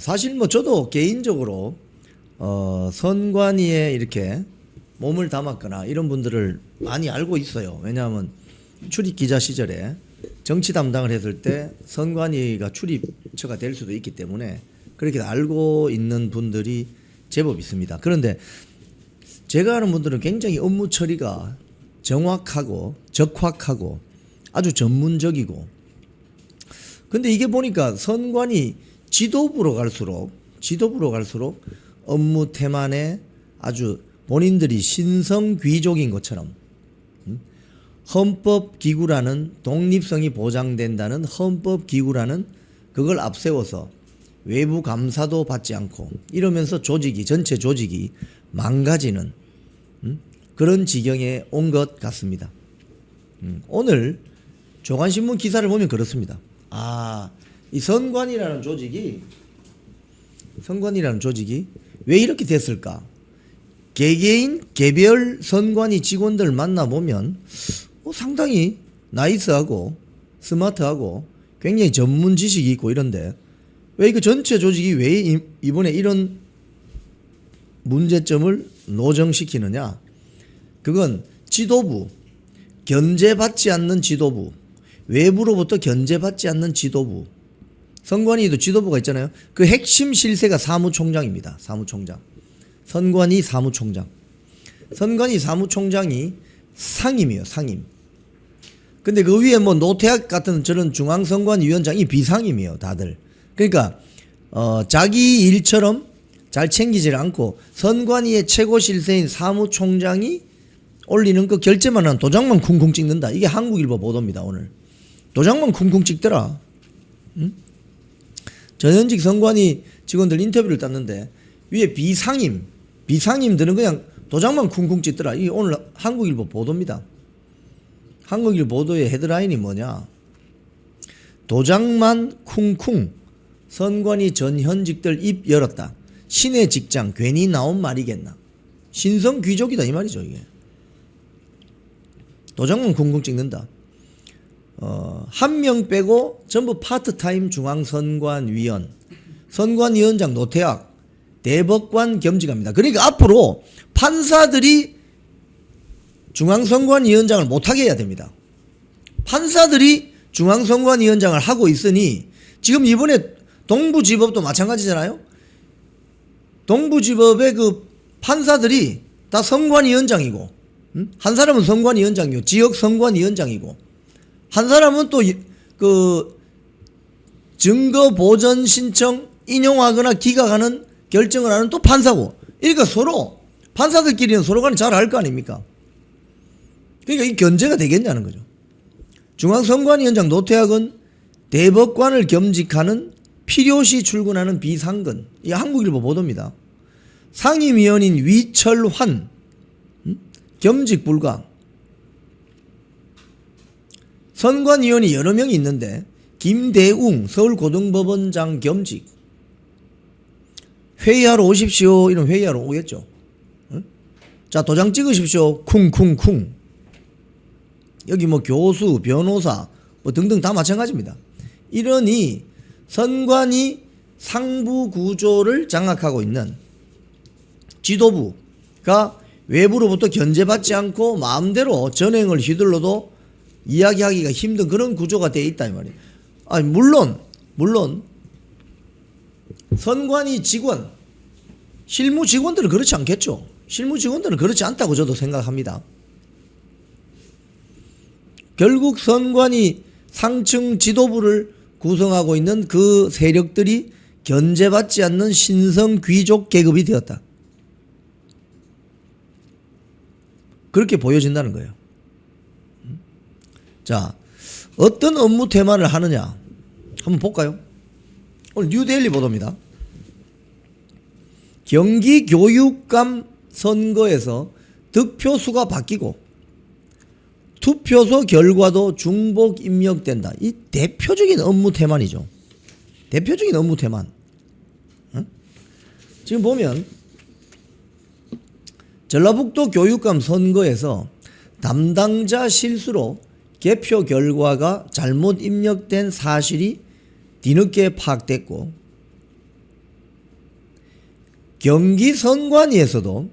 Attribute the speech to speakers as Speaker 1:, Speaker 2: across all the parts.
Speaker 1: 사실 뭐 저도 개인적으로 선관위에 이렇게 몸을 담았거나 이런 분들을 많이 알고 있어요. 왜냐하면 출입 기자 시절에 정치 담당을 했을 때 선관위가 출입처가 될 수도 있기 때문에 그렇게 알고 있는 분들이 제법 있습니다. 그런데 제가 아는 분들은 굉장히 업무 처리가 정확하고 적확하고 아주 전문적이고, 근데 이게 보니까 선관위 지도부로 갈수록 업무 태만에 아주 본인들이 신성귀족인 것처럼 헌법기구라는 독립성이 보장된다는 헌법기구라는 그걸 앞세워서 외부 감사도 받지 않고 이러면서 전체 조직이 망가지는 그런 지경에 온 것 같습니다. 오늘 조간신문 기사를 보면 그렇습니다. 이 선관위라는 조직이 왜 이렇게 됐을까? 개별 선관위 직원들 만나보면 상당히 나이스하고 스마트하고 굉장히 전문 지식이 있고 이런데 왜 이거 전체 조직이 왜 이번에 이런 문제점을 노정시키느냐? 그건 지도부, 견제받지 않는 지도부, 외부로부터 견제받지 않는 지도부. 선관위도 지도부가 있잖아요. 그 핵심 실세가 사무총장입니다. 사무총장. 선관위 사무총장. 선관위 사무총장이 상임이에요. 상임. 근데 그 위에 뭐 노태학 같은 저런 중앙선관위원장이 비상임이에요. 다들. 그러니까 자기 일처럼 잘 챙기질 않고 선관위의 최고 실세인 사무총장이 올리는 그 결제만 한 도장만 쿵쿵 찍는다. 이게 한국일보 보도입니다. 오늘. 도장만 쿵쿵 찍더라. 전현직 선관위 직원들 인터뷰를 땄는데 위에 비상임들은 그냥 도장만 쿵쿵 찍더라. 이게 오늘 한국일보 보도입니다. 한국일보 보도의 헤드라인이 뭐냐? 도장만 쿵쿵 선관위 전현직들 입 열었다. 신의 직장 괜히 나온 말이겠나? 신성귀족이다 이 말이죠 이게. 도장만 쿵쿵 찍는다. 한 명 빼고 전부 파트타임 중앙선관위원, 선관위원장 노태학, 대법관 겸직합니다. 그러니까 앞으로 판사들이 중앙선관위원장을 못하게 해야 됩니다. 판사들이 중앙선관위원장을 하고 있으니 지금 이번에 동부지법도 마찬가지잖아요. 동부지법의 그 판사들이 다 선관위원장이고, 한 사람은 선관위원장이고 지역 선관위원장이고, 한 사람은 또 그 증거 보전 신청 인용하거나 기각하는 결정을 하는 또 판사고. 그러니까 서로 판사들끼리는 서로 간에 잘 알 거 아닙니까? 그러니까 이 견제가 되겠냐는 거죠. 중앙선관위원장 노태학은 대법관을 겸직하는 필요시 출근하는 비상근. 이 한국일보 보도입니다. 상임위원인 위철환 겸직 불가. 선관위원이 여러 명이 있는데 김대웅 서울고등법원장 겸직. 회의하러 오십시오. 이런 회의하러 오겠죠. 자, 도장 찍으십시오. 쿵쿵쿵. 여기 뭐 교수, 변호사 뭐 등등 다 마찬가지입니다. 이러니 선관위 상부 구조를 장악하고 있는 지도부가 외부로부터 견제받지 않고 마음대로 전횡을 휘둘러도 이야기하기가 힘든 그런 구조가 되어 있다 이 말이에요. 물론 선관위 직원, 실무 직원들은 그렇지 않겠죠. 실무 직원들은 그렇지 않다고 저도 생각합니다. 결국 선관위 상층 지도부를 구성하고 있는 그 세력들이 견제받지 않는 신성 귀족 계급이 되었다. 그렇게 보여진다는 거예요. 자, 어떤 업무 테마를 하느냐 한번 볼까요? 오늘 뉴데일리 보도입니다. 경기교육감 선거에서 득표수가 바뀌고 투표소 결과도 중복 입력된다. 이 대표적인 업무 태만이죠. 대표적인 업무 태만. 지금 보면 전라북도 교육감 선거에서 담당자 실수로 개표 결과가 잘못 입력된 사실이 뒤늦게 파악됐고, 경기 선관위에서도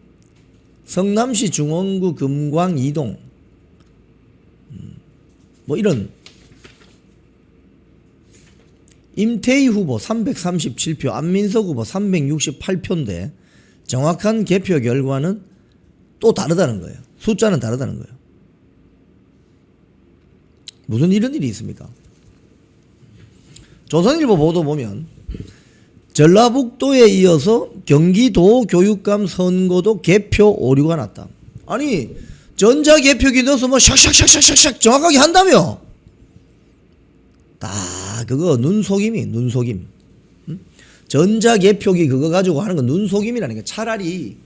Speaker 1: 성남시 중원구 금광 2동 뭐 이런 임태희 후보 337표, 안민석 후보 368표인데 정확한 개표 결과는 또 다르다는 거예요. 숫자는 다르다는 거예요. 무슨 이런 일이 있습니까? 조선일보 보도 보면 전라북도에 이어서 경기도 교육감 선거도 개표 오류가 났다. 아니 전자개표기 넣어서 뭐 샥샥샥샥샥 정확하게 한다며. 다 그거 눈속임. 응? 전자개표기 그거 가지고 하는 건 눈속임이라는 게 차라리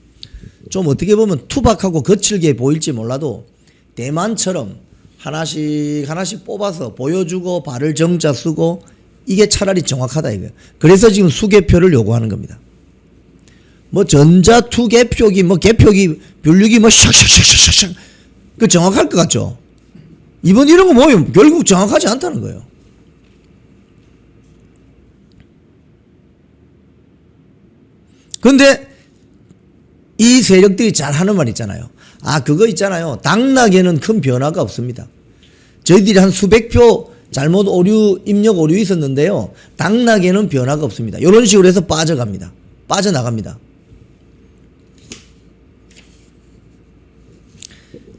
Speaker 1: 좀 어떻게 보면 투박하고 거칠게 보일지 몰라도 대만처럼 하나씩 뽑아서 보여주고 발을 정자 쓰고 이게 차라리 정확하다 이거예요. 그래서 지금 수개표를 요구하는 겁니다. 뭐 전자투개표기 뭐 개표기 분류기 뭐 샥샥샥샥샥 그 정확할 것 같죠? 이번 이런 거 보면 결국 정확하지 않다는 거예요. 근데 이 세력들이 잘 하는 말 있잖아요. 아 그거 있잖아요. 당락에는 큰 변화가 없습니다. 저희들이 한 수백 표 잘못 오류 입력 오류 있었는데요. 당락에는 변화가 없습니다. 이런 식으로 해서 빠져나갑니다.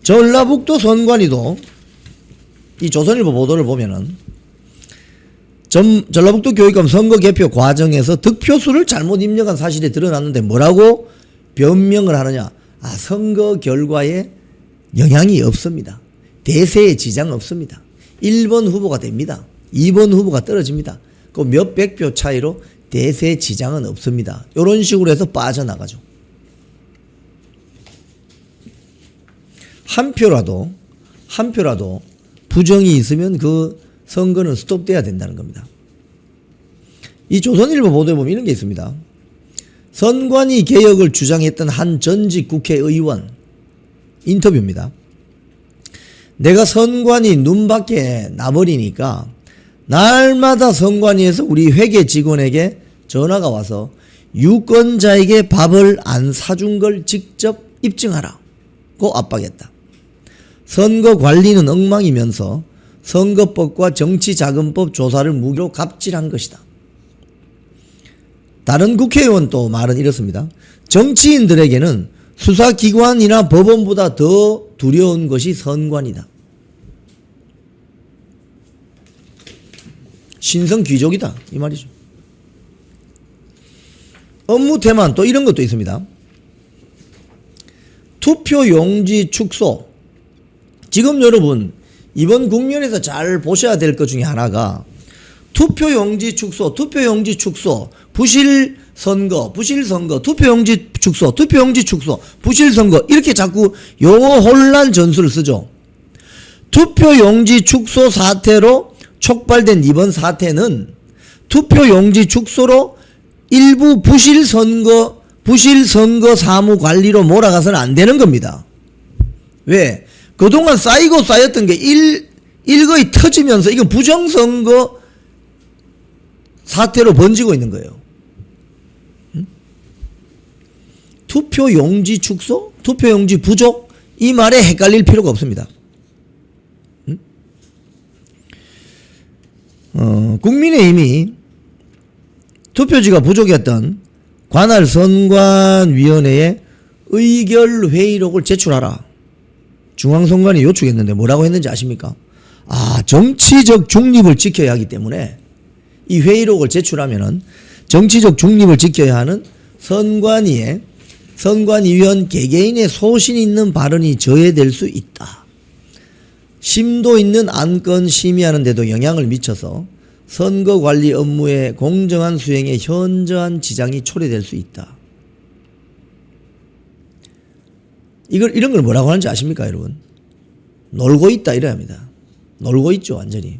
Speaker 1: 전라북도 선관위도 이 조선일보 보도를 보면은 전라북도 교육감 선거 개표 과정에서 득표수를 잘못 입력한 사실이 드러났는데 뭐라고 변명을 하느냐. 아 선거 결과에 영향이 없습니다. 대세에 지장 없습니다. 1번 후보가 됩니다. 2번 후보가 떨어집니다. 그 몇백 표 차이로 대세 지장은 없습니다. 이런 식으로 해서 빠져나가죠. 한 표라도 부정이 있으면 그 선거는 스톱돼야 된다는 겁니다. 이 조선일보 보도에 보면 이런 게 있습니다. 선관위 개혁을 주장했던 한 전직 국회의원 인터뷰입니다. 내가 선관위 눈밖에 나버리니까 날마다 선관위에서 우리 회계 직원에게 전화가 와서 유권자에게 밥을 안 사준 걸 직접 입증하라고 압박했다. 선거 관리는 엉망이면서 선거법과 정치자금법 조사를 무기로 갑질한 것이다. 다른 국회의원 또 말은 이렇습니다. 정치인들에게는 수사기관이나 법원보다 더 두려운 것이 선관이다. 신성귀족이다 이 말이죠. 업무 태만 또 이런 것도 있습니다. 투표용지 축소. 지금 여러분 이번 국면에서 잘 보셔야 될 것 중에 하나가 투표용지 축소, 부실선거, 투표용지 축소, 부실선거 이렇게 자꾸 용어 혼란 전술을 쓰죠. 투표용지 축소 사태로 촉발된 이번 사태는 투표용지 축소로 일부 부실선거 사무 관리로 몰아가서는 안 되는 겁니다. 왜? 그동안 쌓였던 게 일거이 터지면서 이건 부정선거 사태로 번지고 있는 거예요. 투표용지 축소? 투표용지 부족? 이 말에 헷갈릴 필요가 없습니다. 국민의힘이 투표지가 부족했던 관할 선관위원회에 의결회의록을 제출하라. 중앙선관위 요청했는데 뭐라고 했는지 아십니까? 아, 정치적 중립을 지켜야 하기 때문에 이 회의록을 제출하면은 정치적 중립을 지켜야 하는 선관위원 개개인의 소신 있는 발언이 저해될 수 있다. 심도 있는 안건 심의하는 데도 영향을 미쳐서 선거관리 업무의 공정한 수행에 현저한 지장이 초래될 수 있다. 이런 걸 뭐라고 하는지 아십니까, 여러분? 놀고 있다 이래야 합니다. 놀고 있죠, 완전히.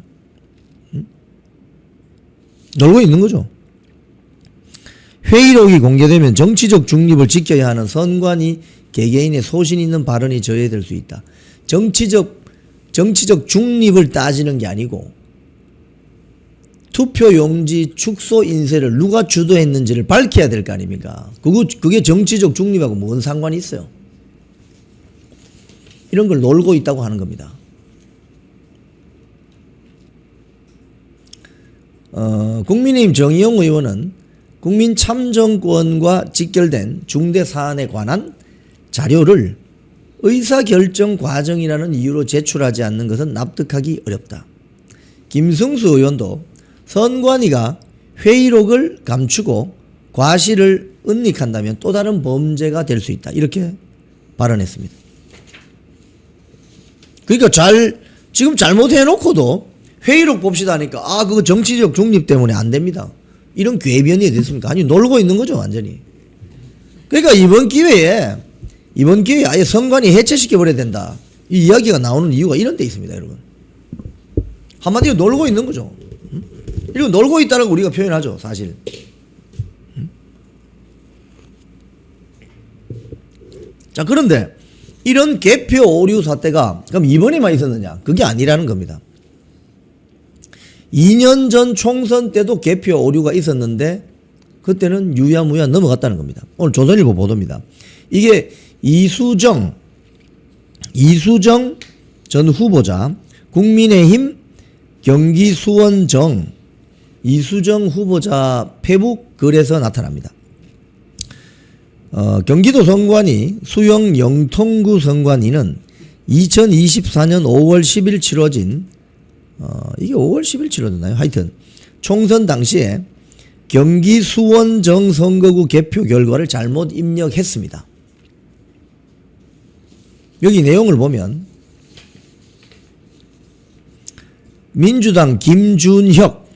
Speaker 1: 놀고 있는 거죠. 회의록이 공개되면 정치적 중립을 지켜야 하는 선관위 개개인의 소신 있는 발언이 저해될 수 있다. 정치적 중립을 따지는 게 아니고 투표용지 축소 인쇄를 누가 주도했는지를 밝혀야 될 거 아닙니까? 그게 정치적 중립하고 뭔 상관이 있어요? 이런 걸 놀고 있다고 하는 겁니다. 국민의힘 정의용 의원은 국민 참정권과 직결된 중대 사안에 관한 자료를 의사결정 과정이라는 이유로 제출하지 않는 것은 납득하기 어렵다. 김승수 의원도 선관위가 회의록을 감추고 과실을 은닉한다면 또 다른 범죄가 될 수 있다. 이렇게 발언했습니다. 그러니까 지금 잘못해놓고도 회의록 봅시다 하니까 그거 정치적 중립 때문에 안 됩니다. 이런 궤변이 됐습니까? 아니 놀고 있는 거죠 완전히. 그러니까 이번 기회에 아예 선관위 해체시켜버려야 된다. 이 이야기가 나오는 이유가 이런 데 있습니다 여러분. 한마디로 놀고 있는 거죠. 이거 놀고 있다라고 우리가 표현하죠 사실. 자 그런데 이런 개표 오류 사태가 그럼 이번에만 있었느냐? 그게 아니라는 겁니다. 2년 전 총선 때도 개표 오류가 있었는데 그때는 유야무야 넘어갔다는 겁니다. 오늘 조선일보 보도입니다. 이게 이수정 전 후보자 국민의힘 경기 수원정 이수정 후보자 페북 글에서 나타납니다. 경기도 선관위 수영 영통구 선관위는 2024년 5월 10일 치러진 이게 5월 10일 치러졌나요? 하여튼 총선 당시에 경기 수원정 선거구 개표 결과를 잘못 입력했습니다. 여기 내용을 보면 민주당 김준혁,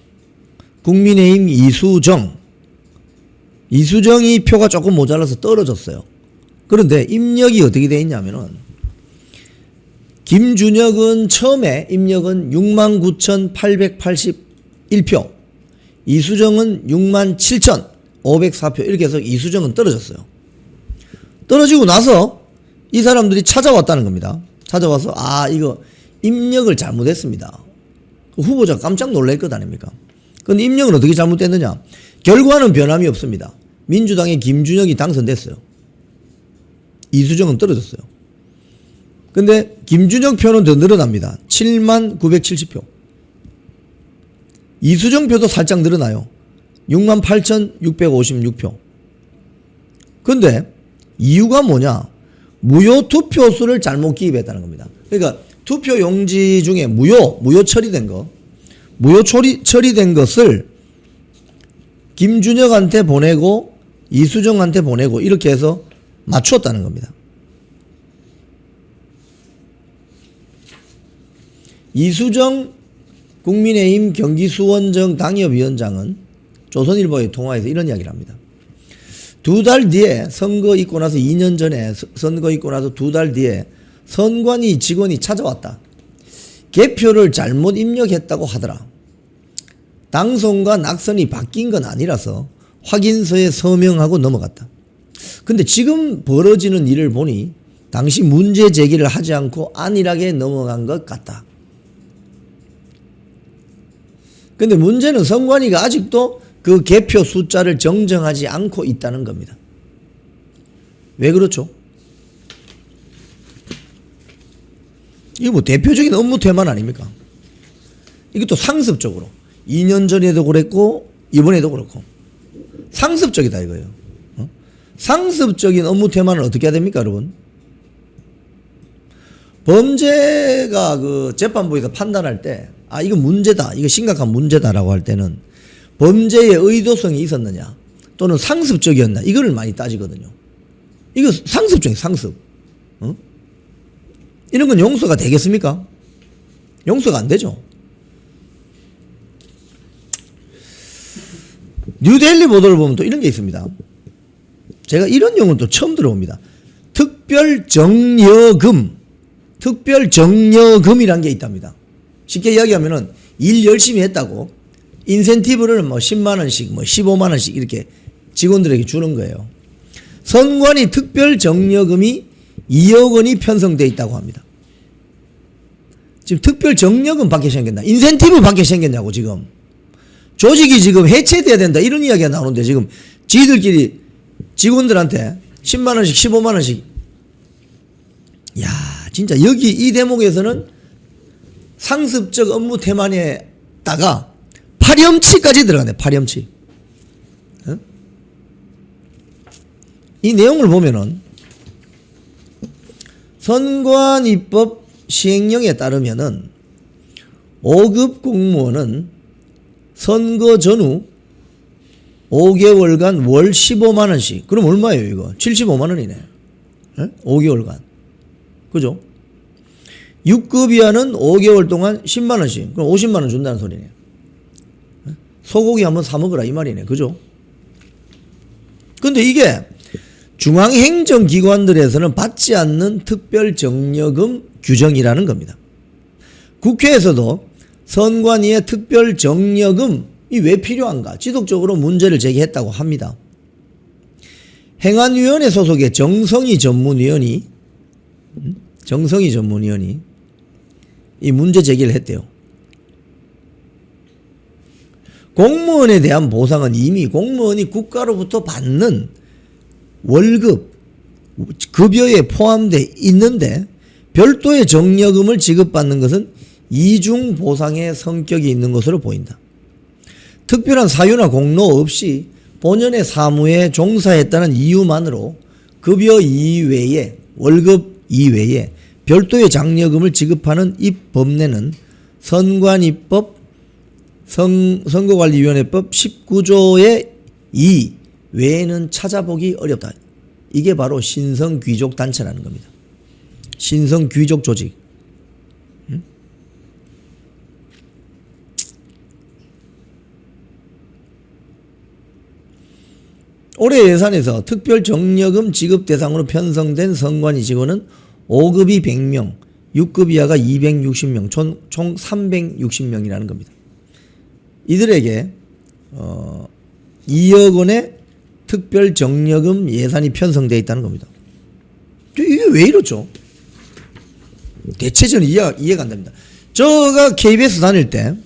Speaker 1: 국민의힘 이수정이 표가 조금 모자라서 떨어졌어요. 그런데 입력이 어떻게 되어 있냐면은 김준혁은 처음에 입력은 69,881표, 이수정은 67,504표 이렇게 해서 이수정은 떨어졌어요. 떨어지고 나서 이 사람들이 찾아왔다는 겁니다. 찾아와서 이거 입력을 잘못했습니다. 후보자가 깜짝 놀랄 것 아닙니까? 그런데 입력은 어떻게 잘못됐느냐? 결과는 변함이 없습니다. 민주당의 김준혁이 당선됐어요. 이수정은 떨어졌어요. 근데 김준혁 표는 더 늘어납니다. 79,970표. 이수정 표도 살짝 늘어나요. 68,656표. 근데 이유가 뭐냐? 무효 투표수를 잘못 기입했다는 겁니다. 그러니까 투표 용지 중에 무효 처리된 것을 김준혁한테 보내고 이수정한테 보내고 이렇게 해서 맞추었다는 겁니다. 이수정 국민의힘 경기 수원정 당협위원장은 조선일보에 통화해서 이런 이야기를 합니다. 2달 뒤에 선거 있고 나서 2년 전에 선거 있고 나서 2달 뒤에 선관위 직원이 찾아왔다. 개표를 잘못 입력했다고 하더라. 당선과 낙선이 바뀐 건 아니라서 확인서에 서명하고 넘어갔다. 근데 지금 벌어지는 일을 보니 당시 문제 제기를 하지 않고 안일하게 넘어간 것 같다. 근데 문제는 선관위가 아직도 그 개표 숫자를 정정하지 않고 있다는 겁니다. 왜 그렇죠? 이거 뭐 대표적인 업무 태만 아닙니까? 이것도 상습적으로 2년 전에도 그랬고 이번에도 그렇고 상습적이다 이거예요. 상습적인 업무 태만을 어떻게 해야 됩니까 여러분? 범죄가 그 재판부에서 판단할 때 이거 문제다, 이거 심각한 문제다라고 할 때는 범죄의 의도성이 있었느냐 또는 상습적이었나 이거를 많이 따지거든요. 이거 상습적인 상습. 이런 건 용서가 되겠습니까? 용서가 안 되죠. 뉴데일리 보도를 보면 또 이런 게 있습니다. 제가 이런 용어는 또 처음 들어봅니다. 특별정여금이라는 게 있답니다. 쉽게 이야기하면은 일 열심히 했다고 인센티브를 뭐 10만원씩 뭐 15만원씩 이렇게 직원들에게 주는 거예요. 선관위 특별정여금이 2억 원이 편성되어 있다고 합니다. 지금 특별정여금 받게 생겼나? 인센티브 받게 생겼냐고 지금. 조직이 지금 해체돼야 된다 이런 이야기가 나오는데 지금 지들끼리 직원들한테 10만 원씩 15만 원씩. 야, 진짜 여기 이 대목에서는 상습적 업무 태만에다가 파렴치까지 들어가네. 파렴치. 어? 이 내용을 보면은 선관위법 시행령에 따르면은 5급 공무원은 선거 전후 5개월간 월 15만 원씩. 그럼 얼마예요, 이거? 75만 원이네. 5개월간. 그죠? 6급 이하는 5개월 동안 10만 원씩. 그럼 50만 원 준다는 소리네. 소고기 한번 사 먹으라 이 말이네. 그죠? 근데 이게 중앙행정기관들에서는 받지 않는 특별정려금 규정이라는 겁니다. 국회에서도 선관위의 특별정려금이 왜 필요한가 지속적으로 문제를 제기했다고 합니다. 행안위원회 소속의 정성희 전문위원이 이 문제 제기를 했대요. 공무원에 대한 보상은 이미 공무원이 국가로부터 받는 월급, 급여에 포함되어 있는데 별도의 정려금을 지급받는 것은 이중 보상의 성격이 있는 것으로 보인다. 특별한 사유나 공로 없이 본연의 사무에 종사했다는 이유만으로 급여 이외에 월급 이외에 별도의 장려금을 지급하는 이 법례는 선관위법 선거관리위원회법 19조의 2 외에는 찾아보기 어렵다. 이게 바로 신성귀족 단체라는 겁니다. 신성귀족 조직. 올해 예산에서 특별정려금 지급 대상으로 편성된 선관위 직원은 5급이 100명, 6급 이하가 260명, 총 360명이라는 겁니다. 이들에게 2억 원의 특별정려금 예산이 편성되어 있다는 겁니다. 이게 왜 이렇죠? 대체 저는 이해가 안 됩니다. 저가 KBS 다닐 때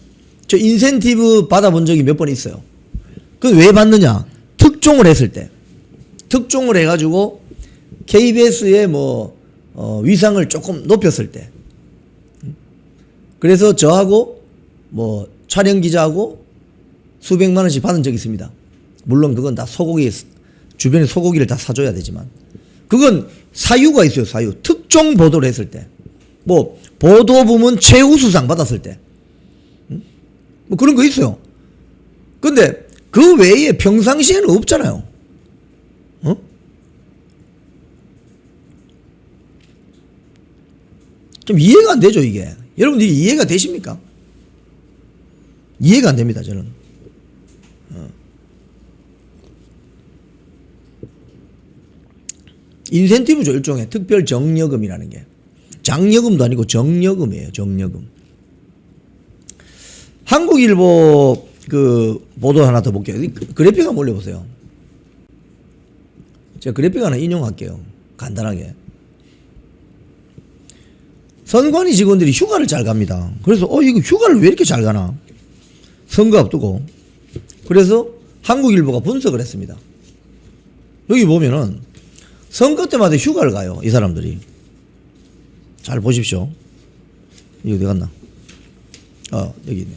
Speaker 1: 저 인센티브 받아본 적이 몇 번 있어요. 그 왜 받느냐? 특종을 했을 때. 특종을 해가지고 KBS의 위상을 조금 높였을 때. 그래서 저하고 촬영기자하고 수백만 원씩 받은 적이 있습니다. 물론 그건 다 주변에 소고기를 다 사줘야 되지만. 그건 사유가 있어요, 사유. 특종 보도를 했을 때. 보도부문 최우수상 받았을 때. 그런 거 있어요. 근데 그 외에 평상시에는 없잖아요. 좀 이해가 안 되죠, 이게. 여러분들이 이해가 되십니까? 이해가 안 됩니다, 저는. 인센티브죠, 일종의 특별 정려금이라는 게. 장려금도 아니고 정려금이에요, 정려금. 한국일보 보도 하나 더 볼게요. 그래픽 한번 올려보세요. 제가 그래픽 하나 인용할게요. 간단하게. 선관위 직원들이 휴가를 잘 갑니다. 그래서 이거 휴가를 왜 이렇게 잘 가나? 선거 앞두고. 그래서 한국일보가 분석을 했습니다. 여기 보면은 선거 때마다 휴가를 가요, 이 사람들이. 잘 보십시오. 이거 어디 갔나? 여기 있네요.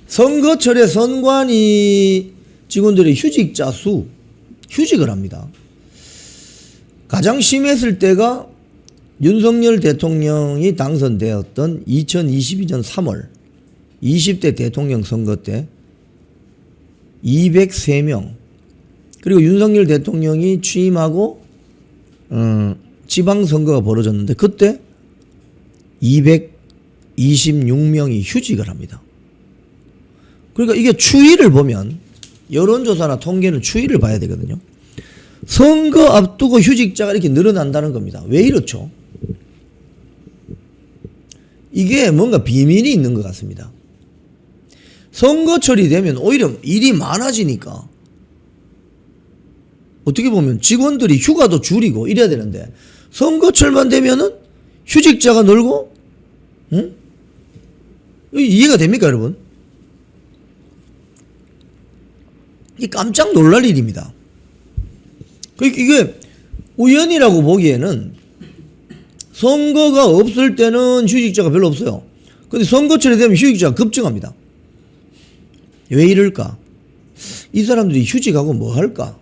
Speaker 1: 선거철에 선관위 직원들의 휴직자 수, 휴직을 합니다. 가장 심했을 때가 윤석열 대통령이 당선되었던 2022년 3월 20대 대통령 선거 때 203명, 그리고 윤석열 대통령이 취임하고 지방선거가 벌어졌는데 그때 226명이 휴직을 합니다. 그러니까 이게 추이를 보면 여론조사나 통계는 추이를 봐야 되거든요. 선거 앞두고 휴직자가 이렇게 늘어난다는 겁니다. 왜 이렇죠? 이게 뭔가 비밀이 있는 것 같습니다. 선거철이 되면 오히려 일이 많아지니까 어떻게 보면 직원들이 휴가도 줄이고 이래야 되는데 선거철만 되면은 휴직자가 늘고, 이해가 됩니까, 여러분? 이 깜짝 놀랄 일입니다. 이게 우연이라고 보기에는 선거가 없을 때는 휴직자가 별로 없어요. 근데 선거철이 되면 휴직자가 급증합니다. 왜 이럴까? 이 사람들이 휴직하고 뭐 할까?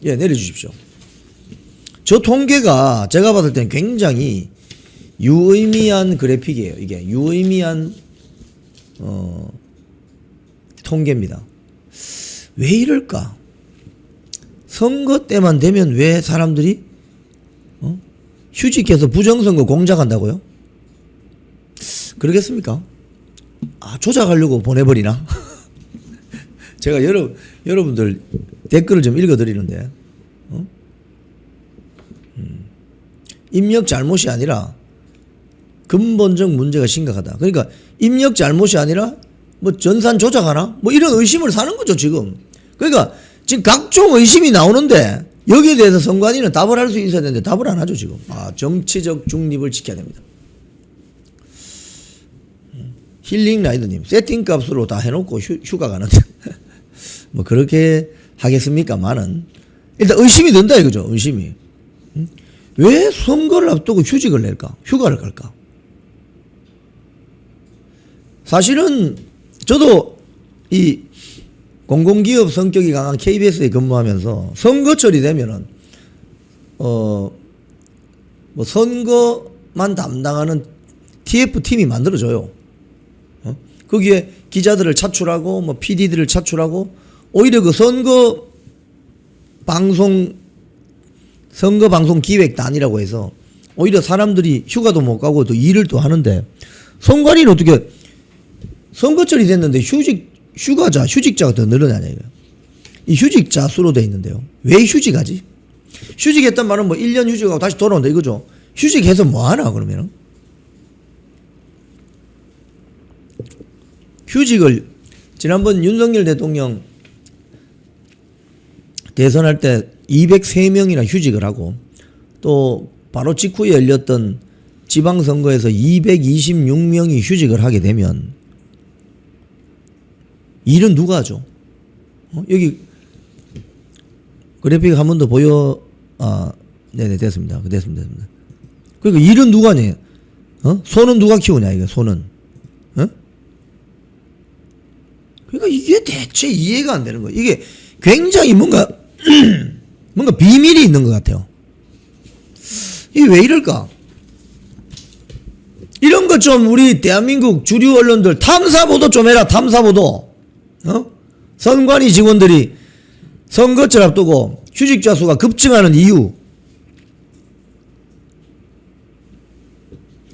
Speaker 1: 예, 내려주십시오. 저 통계가 제가 봤을 때는 굉장히 유의미한 그래픽이에요. 이게 유의미한 통계입니다. 왜 이럴까? 선거 때만 되면 왜 사람들이 휴직해서 부정선거 공작한다고요? 그러겠습니까? 조작하려고 보내버리나? 제가 여러분들 댓글을 좀 읽어드리는데 입력 잘못이 아니라 근본적 문제가 심각하다. 그러니까 입력 잘못이 아니라 뭐 전산 조작하나? 뭐 이런 의심을 사는 거죠 지금. 그러니까 지금 각종 의심이 나오는데 여기에 대해서 선관위는 답을 할 수 있어야 되는데 답을 안 하죠 지금. 정치적 중립을 지켜야 됩니다. 힐링 라이더님, 세팅 값으로 다 해놓고 휴가 가는데 뭐 그렇게 하겠습니까만은 일단 의심이 든다 이거죠. 의심이. 왜 선거를 앞두고 휴직을 낼까? 휴가를 갈까? 사실은 저도 이 공공기업 성격이 강한 KBS에 근무하면서 선거철이 되면은 뭐 선거만 담당하는 TF팀이 만들어져요. 거기에 기자들을 차출하고 뭐 PD들을 차출하고 오히려 그 선거 방송 기획단이라고 해서 오히려 사람들이 휴가도 못 가고 또 일을 또 하는데 선관위는 어떻게 선거철이 됐는데 휴직자가 더 늘어나냐 이거. 이 휴직자 수로 돼 있는데요. 왜 휴직하지? 휴직했단 말은 뭐 1년 휴직하고 다시 돌아온다 이거죠. 휴직해서 뭐 하나 그러면은? 휴직을 지난번 윤석열 대통령 대선할 때 203명이나 휴직을 하고 또 바로 직후에 열렸던 지방선거에서 226명이 휴직을 하게 되면 일은 누가 하죠? 여기 그래픽 한 번 더 네네 됐습니다. 됐습니다. 그러니까 일은 누가 하냐? 소는 누가 키우냐 이거 소는? 그러니까 이게 대체 이해가 안 되는 거예요. 이게 굉장히 뭔가 비밀이 있는 것 같아요. 이게 왜 이럴까? 이런 것 좀 우리 대한민국 주류 언론들 탐사보도 좀 해라. 탐사보도. 선관위 직원들이 선거철 앞두고 휴직자 수가 급증하는 이유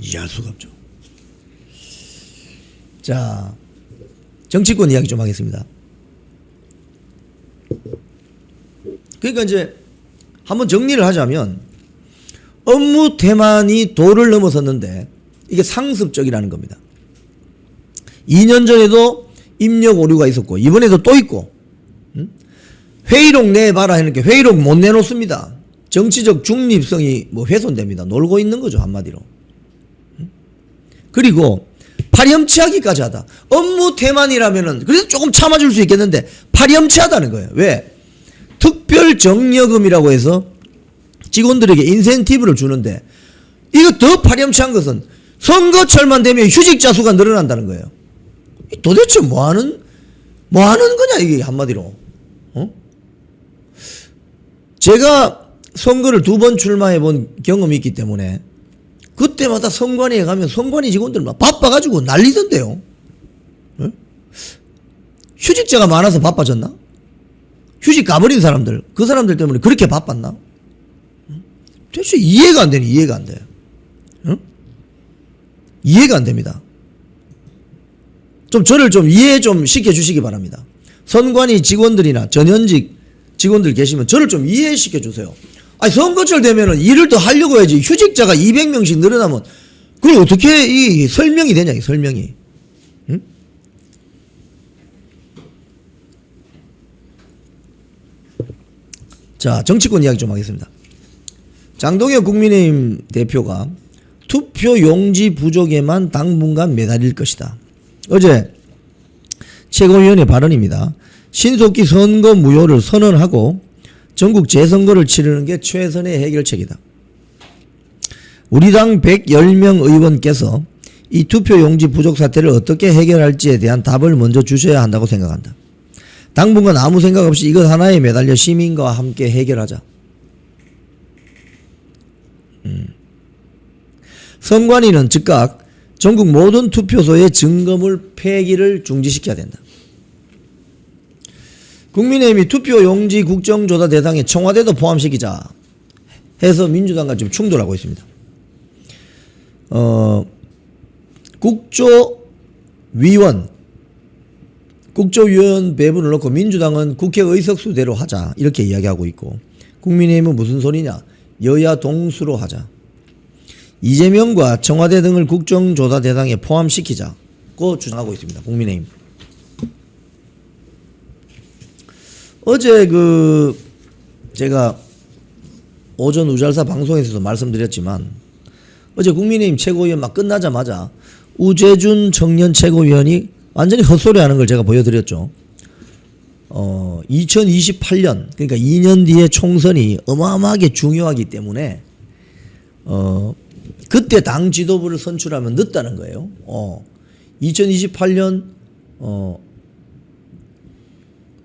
Speaker 1: 이해할 수가 없죠. 자, 정치권 이야기 좀 하겠습니다. 그러니까 이제 한번 정리를 하자면 업무 태만이 도를 넘어섰는데 이게 상습적이라는 겁니다. 2년 전에도 입력 오류가 있었고 이번에도 또 있고 회의록 내봐라 했는데 회의록 못 내놓습니다. 정치적 중립성이 뭐 훼손됩니다. 놀고 있는 거죠 한마디로. 그리고 파렴치하기까지 하다. 업무 태만이라면은 그래도 조금 참아줄 수 있겠는데 파렴치하다는 거예요. 왜? 특별 정려금이라고 해서 직원들에게 인센티브를 주는데 이거 더 파렴치한 것은 선거철만 되면 휴직자 수가 늘어난다는 거예요. 도대체 뭐 하는 거냐 이게 한마디로. 제가 선거를 2번 출마해 본 경험이 있기 때문에 그때마다 선관위에 가면 선관위 직원들 막 바빠가지고 난리던데요. 휴직자가 많아서 바빠졌나? 휴직 가버린 사람들, 그 사람들 때문에 그렇게 바빴나? 대체 이해가 안 되네, 이해가 안 돼. 이해가 안 됩니다. 좀 저를 좀 이해 좀 시켜주시기 바랍니다. 선관위 직원들이나 전현직 직원들 계시면 저를 좀 이해시켜 주세요. 아니 선거철 되면은 일을 더 하려고 해야지 휴직자가 200명씩 늘어나면 그걸 어떻게 이 설명이 되냐 이 설명이. 응? 자 정치권 이야기 좀 하겠습니다. 장동혁 국민의힘 대표가 투표 용지 부족에만 당분간 매달릴 것이다. 어제 최고위원회 발언입니다. 신속히 선거 무효를 선언하고 전국 재선거를 치르는 게 최선의 해결책이다. 우리 당 110명 의원께서 이 투표용지 부족 사태를 어떻게 해결할지에 대한 답을 먼저 주셔야 한다고 생각한다. 당분간 아무 생각 없이 이것 하나에 매달려 시민과 함께 해결하자. 선관위는 즉각 전국 모든 투표소의 점검을 폐기를 중지시켜야 된다. 국민의힘이 투표용지 국정조사 대상에 청와대도 포함시키자 해서 민주당과 지금 충돌하고 있습니다. 국조위원 배분을 놓고 민주당은 국회 의석수대로 하자 이렇게 이야기하고 있고, 국민의힘은 무슨 소리냐, 여야 동수로 하자, 이재명과 청와대 등을 국정조사 대상에 포함시키자고 주장하고 있습니다. 국민의힘. 어제 제가 오전 우잘사 방송에서도 말씀드렸지만, 어제 국민의힘 최고위원 막 끝나자마자 우재준 청년 최고위원이 완전히 헛소리 하는 걸 제가 보여드렸죠. 2028년, 그러니까 2년 뒤에 총선이 어마어마하게 중요하기 때문에, 그때 당 지도부를 선출하면 늦다는 거예요. 2028년,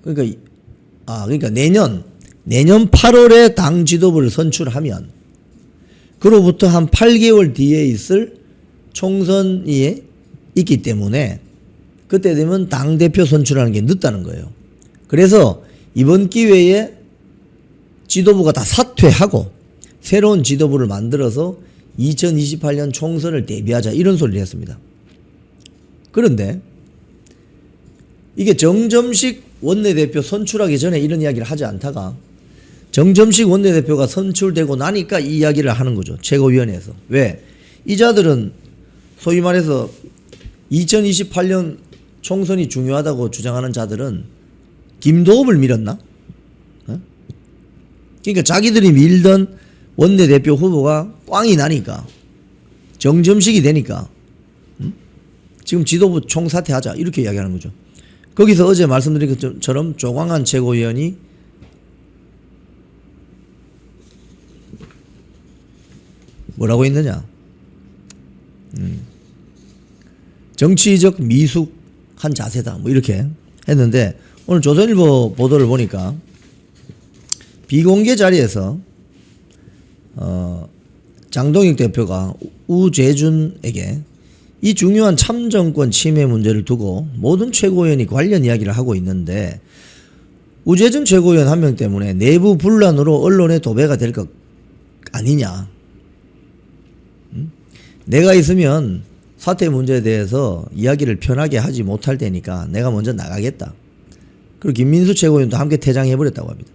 Speaker 1: 그러니까 내년 8월에 당 지도부를 선출하면, 그로부터 한 8개월 뒤에 있을 총선이 있기 때문에, 그때 되면 당대표 선출하는 게 늦다는 거예요. 그래서 이번 기회에 지도부가 다 사퇴하고 새로운 지도부를 만들어서 2028년 총선을 대비하자 이런 소리를 했습니다. 그런데 이게 정점식 원내대표 선출하기 전에 이런 이야기를 하지 않다가 정점식 원내대표가 선출되고 나니까 이 이야기를 하는 거죠. 최고위원회에서. 왜? 이 자들은 소위 말해서 2028년 총선이 중요하다고 주장하는 자들은 김도읍을 밀었나? 그러니까 자기들이 밀던 원내대표 후보가 꽝이 나니까, 정점식이 되니까 지금 지도부 총사퇴하자 이렇게 이야기하는 거죠. 거기서 어제 말씀드린 것처럼 조광한 최고위원이 뭐라고 했느냐, 정치적 미숙한 자세다 뭐 이렇게 했는데, 오늘 조선일보 보도를 보니까 비공개 자리에서 장동익 대표가 우재준에게 이 중요한 참정권 침해 문제를 두고 모든 최고위원이 관련 이야기를 하고 있는데, 우재준 최고위원 한 명 때문에 내부 분란으로 언론에 도배가 될 것 아니냐, 내가 있으면 사퇴 문제에 대해서 이야기를 편하게 하지 못할 테니까 내가 먼저 나가겠다. 그리고 김민수 최고위원도 함께 퇴장해버렸다고 합니다.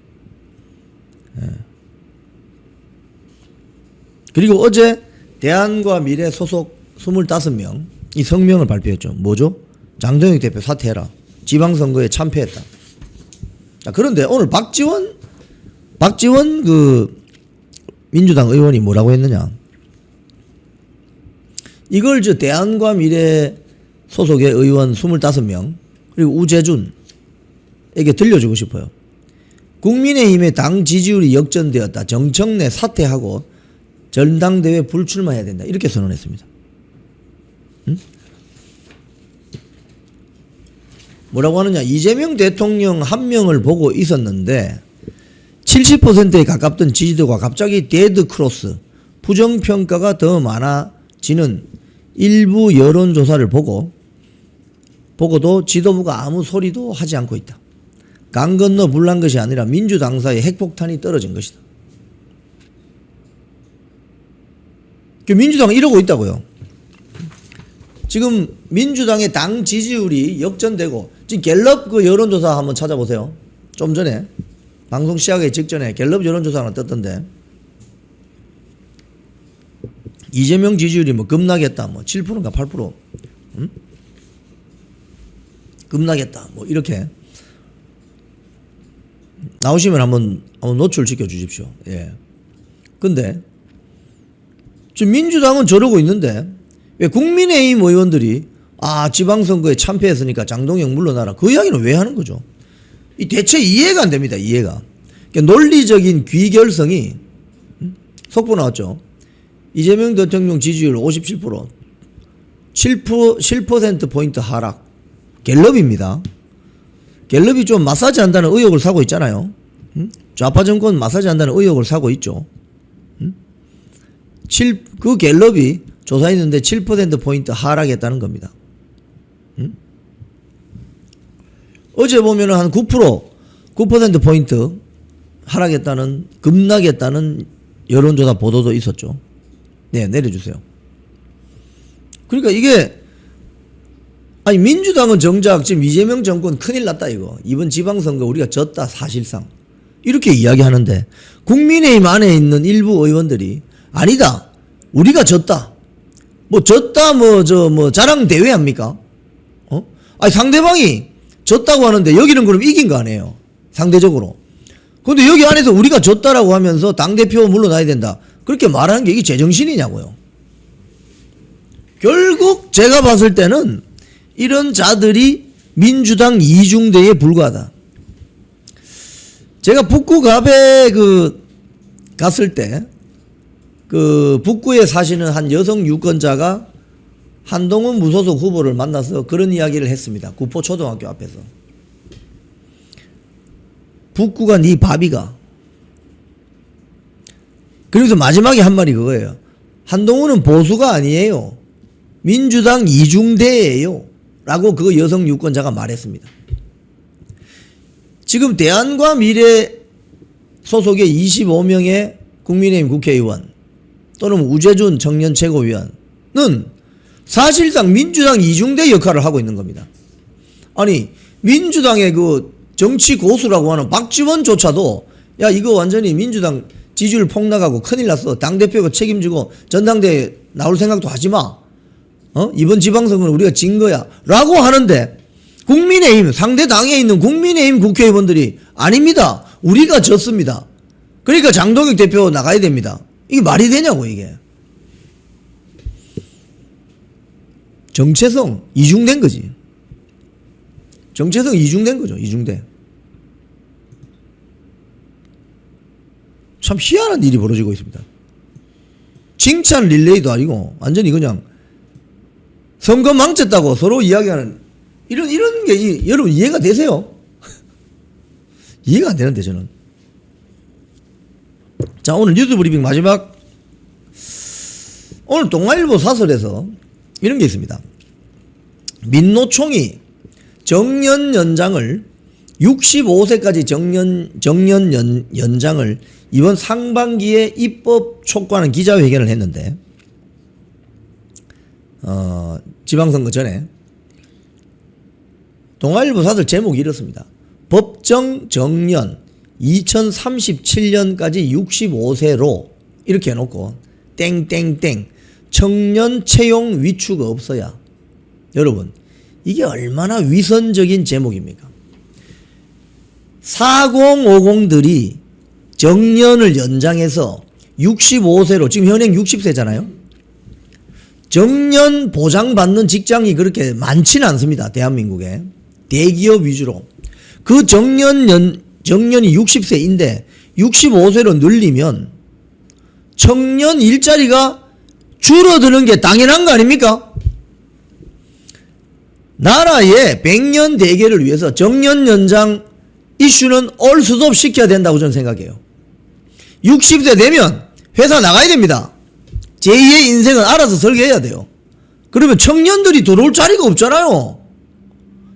Speaker 1: 그리고 어제 대한과 미래 소속 25명 이 성명을 발표했죠. 뭐죠? 장동익 대표 사퇴해라. 지방선거에 참패했다. 자, 그런데 오늘 박지원 민주당 의원이 뭐라고 했느냐? 이걸 대한과 미래 소속의 의원 25명 그리고 우재준에게 들려주고 싶어요. 국민의힘의 당 지지율이 역전되었다. 정청래 사퇴하고 전당대회 불출마해야 된다. 이렇게 선언했습니다. 뭐라고 하느냐? 이재명 대통령 한 명을 보고 있었는데 70%에 가깝던 지지도가 갑자기 데드 크로스, 부정평가가 더 많아지는 일부 여론조사를 보고도 지도부가 아무 소리도 하지 않고 있다. 강 건너 불난 것이 아니라 민주당사의 핵폭탄이 떨어진 것이다. 민주당은 이러고 있다고요. 지금 민주당의 당 지지율이 역전되고, 지금 갤럽 여론조사 한번 찾아보세요. 좀 전에 방송 시작하기 직전에 갤럽 여론조사 하나 떴던데, 이재명 지지율이 급나겠다, 7%인가 8%, 급나겠다, 이렇게 나오시면 한번 노출시켜 주십시오. 예. 근데 지금 민주당은 저러고 있는데 왜 국민의힘 의원들이 아, 지방선거에 참패했으니까 장동영 물러나라. 그 이야기는 왜 하는 거죠? 이 대체 이해가 안 됩니다. 이해가. 그러니까 논리적인 귀결성이 속보 나왔죠. 이재명 대통령 지지율 57%, 7%포인트 하락. 갤럽입니다. 갤럽이 좀 마사지 한다는 의혹을 사고 있잖아요. 좌파 정권 마사지 한다는 의혹을 사고 있죠. 그 갤럽이 조사했는데 7%포인트 하락했다는 겁니다. 어제 보면은 한 9%포인트 하락했다는, 급락했다는 여론조사 보도도 있었죠. 네, 내려주세요. 그러니까 이게, 아니, 민주당은 정작 지금 이재명 정권 큰일 났다, 이거. 이번 지방선거 우리가 졌다, 사실상. 이렇게 이야기하는데, 국민의힘 안에 있는 일부 의원들이, 아니다, 우리가 졌다. 뭐, 졌다, 자랑 대회 합니까? 아니, 상대방이 졌다고 하는데, 여기는 그럼 이긴 거 아니에요? 상대적으로. 근데 여기 안에서 우리가 졌다라고 하면서 당대표 물러나야 된다. 그렇게 말하는 게 이게 제정신이냐고요. 결국 제가 봤을 때는 이런 자들이 민주당 이중대에 불과하다. 제가 북구갑에 갔을 때 북구에 사시는 한 여성 유권자가 한동훈 무소속 후보를 만나서 그런 이야기를 했습니다. 구포초등학교 앞에서. 북구가 네 바비가. 그래서 마지막에 한 말이 그거예요. 한동훈은 보수가 아니에요. 민주당 이중대예요. 라고 그 여성 유권자가 말했습니다. 지금 대안과 미래 소속의 25명의 국민의힘 국회의원 또는 우재준 청년 최고위원은 사실상 민주당 이중대 역할을 하고 있는 겁니다. 아니, 민주당의 정치 고수라고 하는 박지원조차도 야, 이거 완전히 민주당 지지율 폭락하고 큰일 났어. 당대표가 책임지고 전당대회 나올 생각도 하지 마. 이번 지방선거는 우리가 진 거야. 라고 하는데 국민의힘, 상대 당에 있는 국민의힘 국회의원들이 아닙니다. 우리가 졌습니다. 그러니까 장동혁 대표 나가야 됩니다. 이게 말이 되냐고, 이게. 정체성 이중된 거지. 정체성 이중된 거죠. 이중대. 참 희한한 일이 벌어지고 있습니다. 칭찬 릴레이도 아니고 완전히 그냥 선거 망쳤다고 서로 이야기하는 이런 게 여러분 이해가 되세요? 이해가 안 되는데 저는. 자, 오늘 뉴스 브리핑 마지막. 오늘 동아일보 사설에서 이런 게 있습니다. 민노총이 정년 연장을 65세까지 정년 연장을 이번 상반기에 입법 촉구하는 기자회견을 했는데 지방선거 전에 동아일보 사설 제목이 이렇습니다. 법정 정년 2037년까지 65세로 이렇게 해놓고 땡땡땡 청년 채용 위축 없어야. 여러분 이게 얼마나 위선적인 제목입니까? 4050들이 정년을 연장해서 65세로 지금 현행 60세잖아요. 정년 보장받는 직장이 그렇게 많지는 않습니다. 대한민국에. 대기업 위주로. 그 정년이 60세인데 65세로 늘리면 청년 일자리가 줄어드는 게 당연한 거 아닙니까? 나라의 100년 대계를 위해서 정년 연장 이슈는 올 수도 시켜야 된다고 저는 생각해요. 60세 되면 회사 나가야 됩니다. 제2의 인생은 알아서 설계해야 돼요. 그러면 청년들이 들어올 자리가 없잖아요.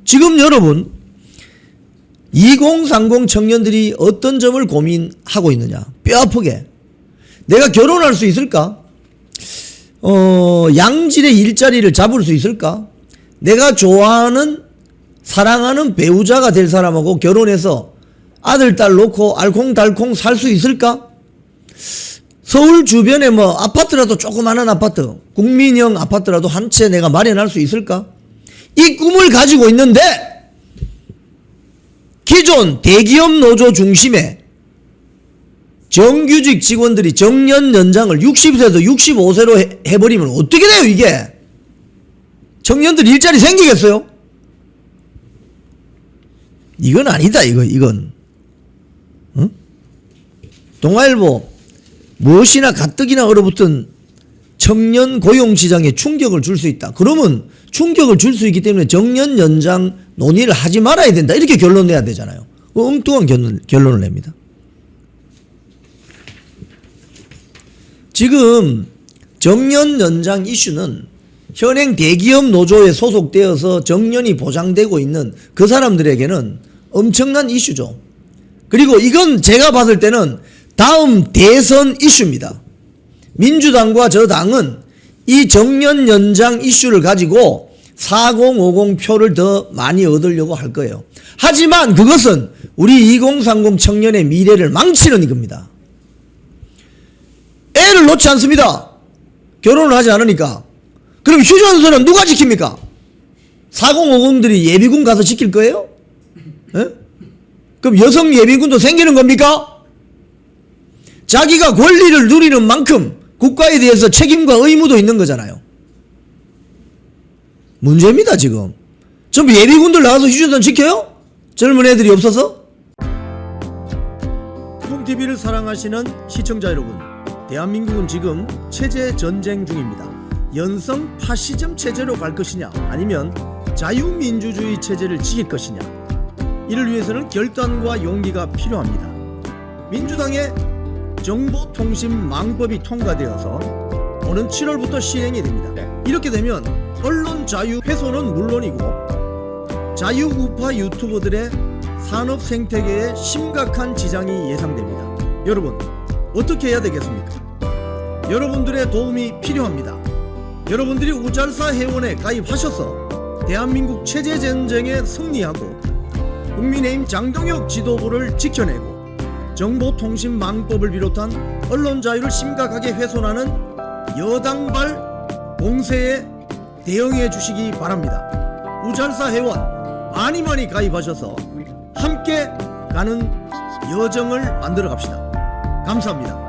Speaker 1: 지금 여러분 2030 청년들이 어떤 점을 고민하고 있느냐. 뼈아프게. 내가 결혼할 수 있을까? 양질의 일자리를 잡을 수 있을까? 내가 좋아하는 사랑하는 배우자가 될 사람하고 결혼해서 아들 딸 놓고 알콩달콩 살 수 있을까? 서울 주변에 아파트라도 조그마한 아파트, 국민형 아파트라도 한 채 내가 마련할 수 있을까? 이 꿈을 가지고 있는데 기존 대기업 노조 중심의 정규직 직원들이 정년 연장을 60세에서 65세로 해버리면 어떻게 돼요 이게? 청년들 일자리 생기겠어요? 이건 아니다. 이건 어? 동아일보 무엇이나 가뜩이나 얼어붙은 청년 고용시장에 충격을 줄 수 있다. 그러면 충격을 줄 수 있기 때문에 정년 연장 논의를 하지 말아야 된다. 이렇게 결론 내야 되잖아요. 엉뚱한 결론을 냅니다. 지금 정년 연장 이슈는 현행 대기업 노조에 소속되어서 정년이 보장되고 있는 그 사람들에게는 엄청난 이슈죠. 그리고 이건 제가 봤을 때는 다음 대선 이슈입니다. 민주당과 저 당은 이 정년 연장 이슈를 가지고 4050 표를 더 많이 얻으려고 할 거예요. 하지만 그것은 우리 2030 청년의 미래를 망치는 겁니다. 애를 놓지 않습니다. 결혼을 하지 않으니까. 그럼 휴전선은 누가 지킵니까? 4050들이 예비군 가서 지킬 거예요? 에? 그럼 여성 예비군도 생기는 겁니까? 자기가 권리를 누리는 만큼 국가에 대해서 책임과 의무도 있는 거잖아요. 문제입니다. 지금 전부 예비군들 나가서 휴전선 지켜요? 젊은 애들이 없어서? 콩TV를 사랑하시는 시청자 여러분, 대한민국은 지금 체제 전쟁 중입니다. 연성 파시즘 체제로 갈 것이냐, 아니면 자유민주주의 체제를 지킬 것이냐, 이를 위해서는 결단과 용기가 필요합니다. 민주당의 정보통신망법이 통과되어서 오는 7월부터 시행이 됩니다. 이렇게 되면 언론 자유 훼손은 물론이고 자유우파 유튜버들의 산업 생태계에 심각한 지장이 예상됩니다. 여러분, 어떻게 해야 되겠습니까? 여러분들의 도움이 필요합니다. 여러분들이 우잘사 회원에 가입하셔서 대한민국 체제 전쟁에 승리하고 국민의힘 장동혁 지도부를 지켜내고 정보통신망법을 비롯한 언론 자유를 심각하게 훼손하는 여당발 공세에 대응해 주시기 바랍니다. 우잘사 회원 많이 가입하셔서 함께 가는 여정을 만들어 갑시다. 감사합니다.